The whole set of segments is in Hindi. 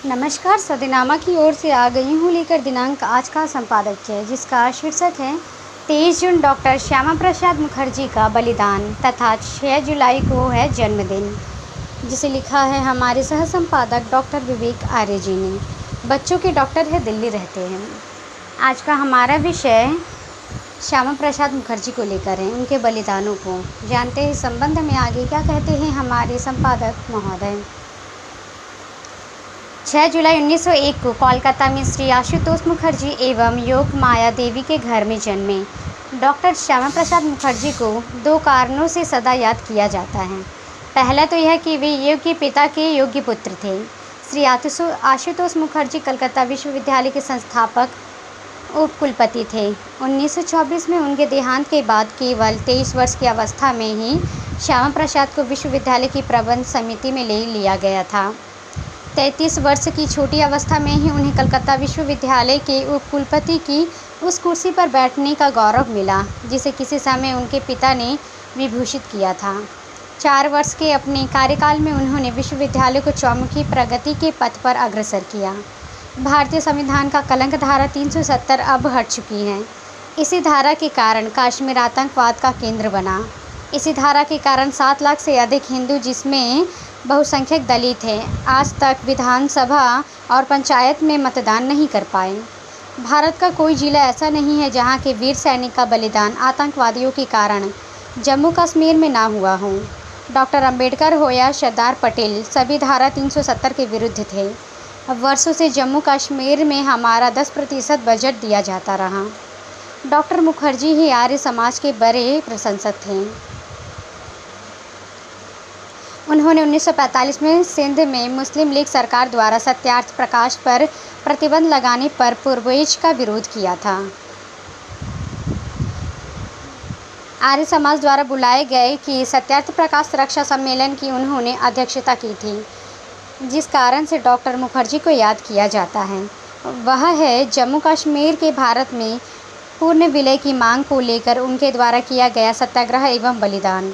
नमस्कार, सदनामा की ओर से आ गई हूँ लेकर दिनांक आज का संपादकीय, जिसका शीर्षक है 23 जून डॉक्टर श्यामा प्रसाद मुखर्जी का बलिदान तथा 6 जुलाई को है जन्मदिन, जिसे लिखा है हमारे सह संपादक डॉक्टर विवेक आर्य जी ने। बच्चों के डॉक्टर है, दिल्ली रहते हैं। आज का हमारा विषय श्यामा प्रसाद मुखर्जी को लेकर है, उनके बलिदानों को। जानते हैं इस संबंध में आगे क्या कहते हैं हमारे संपादक महोदय। 6 जुलाई 1901 को कोलकाता में श्री आशुतोष मुखर्जी एवं योग माया देवी के घर में जन्मे डॉक्टर श्यामा प्रसाद मुखर्जी को 2 कारणों से सदा याद किया जाता है। पहला तो यह कि वे योग्य पिता के योग्य पुत्र थे। श्री आशुतोष मुखर्जी कलकत्ता विश्वविद्यालय के संस्थापक उप कुलपति थे। 1924 में उनके देहांत के बाद केवल 23 वर्ष की अवस्था में ही श्यामा प्रसाद को विश्वविद्यालय की प्रबंध समिति में ले लिया गया था। 33 वर्ष की छोटी अवस्था में ही उन्हें कलकत्ता विश्वविद्यालय के उप कुलपति की उस कुर्सी पर बैठने का गौरव मिला, जिसे किसी समय उनके पिता ने विभूषित किया था। 4 वर्ष के अपने कार्यकाल में उन्होंने विश्वविद्यालय को चौमुखी प्रगति के पथ पर अग्रसर किया। भारतीय संविधान का कलंक धारा 370 अब हट चुकी है। इसी धारा के कारण कश्मीर आतंकवाद का केंद्र बना। इसी धारा के कारण 7 लाख से अधिक हिंदू, जिसमें बहुसंख्यक दलित हैं, आज तक विधानसभा और पंचायत में मतदान नहीं कर पाए। भारत का कोई जिला ऐसा नहीं है जहां के वीर सैनिक का बलिदान आतंकवादियों के कारण जम्मू कश्मीर में ना हुआ हो। डॉक्टर अंबेडकर हो या सरदार पटेल, सभी धारा 370 के विरुद्ध थे। वर्षों से जम्मू कश्मीर में हमारा 10% बजट दिया जाता रहा। डॉक्टर मुखर्जी ही आर्य समाज के बड़े प्रशंसक थे। उन्होंने 1945 में सिंध में मुस्लिम लीग सरकार द्वारा सत्यार्थ प्रकाश पर प्रतिबंध लगाने पर पूर्वेज का विरोध किया था। आर्य समाज द्वारा बुलाए गए कि सत्यार्थ प्रकाश सुरक्षा सम्मेलन की उन्होंने अध्यक्षता की थी, जिस कारण से डॉक्टर मुखर्जी को याद किया जाता है। वह है जम्मू कश्मीर के भारत में पूर्ण विलय की मांग को लेकर उनके द्वारा किया गया सत्याग्रह एवं बलिदान।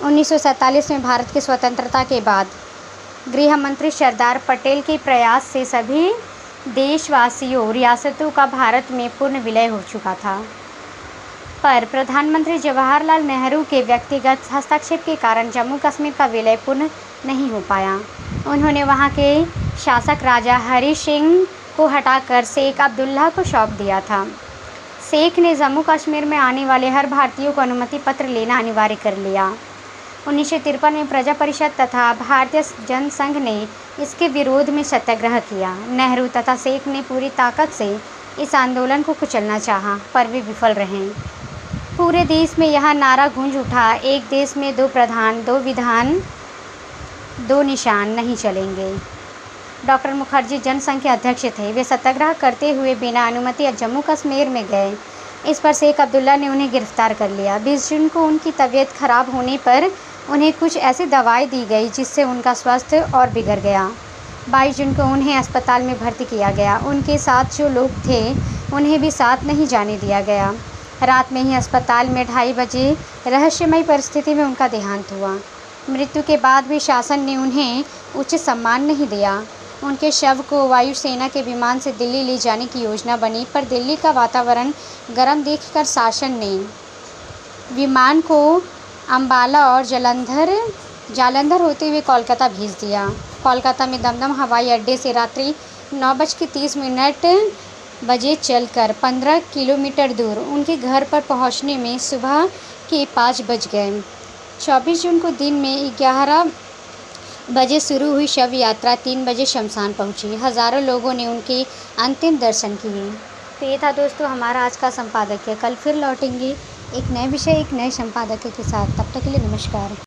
1947 में भारत की स्वतंत्रता के बाद गृह मंत्री सरदार पटेल के प्रयास से सभी देशवासियों रियासतों का भारत में पूर्ण विलय हो चुका था, पर प्रधानमंत्री जवाहरलाल नेहरू के व्यक्तिगत हस्तक्षेप के कारण जम्मू कश्मीर का विलय पूर्ण नहीं हो पाया। उन्होंने वहां के शासक राजा हरि सिंह को हटाकर शेख अब्दुल्ला को सौंप दिया था। शेख ने जम्मू कश्मीर में आने वाले हर भारतीय को अनुमति पत्र लेना अनिवार्य कर लिया। 1953 में प्रजा परिषद तथा भारतीय जनसंघ ने इसके विरोध में सत्याग्रह किया। नेहरू तथा शेख ने पूरी ताकत से इस आंदोलन को कुचलना चाहा, पर वे विफल रहे। पूरे देश में यह नारा गूंज उठा, एक देश में 2 प्रधान, 2 विधान, 2 निशान नहीं चलेंगे। डॉक्टर मुखर्जी जनसंघ के अध्यक्ष थे। वे सत्याग्रह करते हुए बिना अनुमति जम्मू कश्मीर में गए। इस पर शेख अब्दुल्ला ने उन्हें गिरफ्तार कर लिया। 20 जून को उनकी तबीयत खराब होने पर उन्हें कुछ ऐसी दवाई दी गई जिससे उनका स्वास्थ्य और बिगड़ गया। 22 जून को उन्हें अस्पताल में भर्ती किया गया। उनके साथ जो लोग थे उन्हें भी साथ नहीं जाने दिया गया। रात में ही अस्पताल में 2:30 बजे रहस्यमय परिस्थिति में उनका देहांत हुआ। मृत्यु के बाद भी शासन ने उन्हें उचित सम्मान नहीं दिया। उनके शव को वायुसेना के विमान से दिल्ली ले जाने की योजना बनी, पर दिल्ली का वातावरण गर्म देखकर शासन ने विमान को अंबाला और जालंधर होते हुए कोलकाता भेज दिया। कोलकाता में दमदम हवाई अड्डे से रात्रि 9:30 बजे चलकर 15 किलोमीटर दूर उनके घर पर पहुंचने में सुबह के 5 बज गए। 24 जून को दिन में 11 बजे शुरू हुई शव यात्रा 3 बजे शमशान पहुंची। हज़ारों लोगों ने उनके अंतिम दर्शन किए। तो ये था दोस्तों हमारा आज का संपादकीय। कल फिर लौटेंगे एक नए विषय, एक नए संपादकीय के साथ। तब तक के लिए नमस्कार।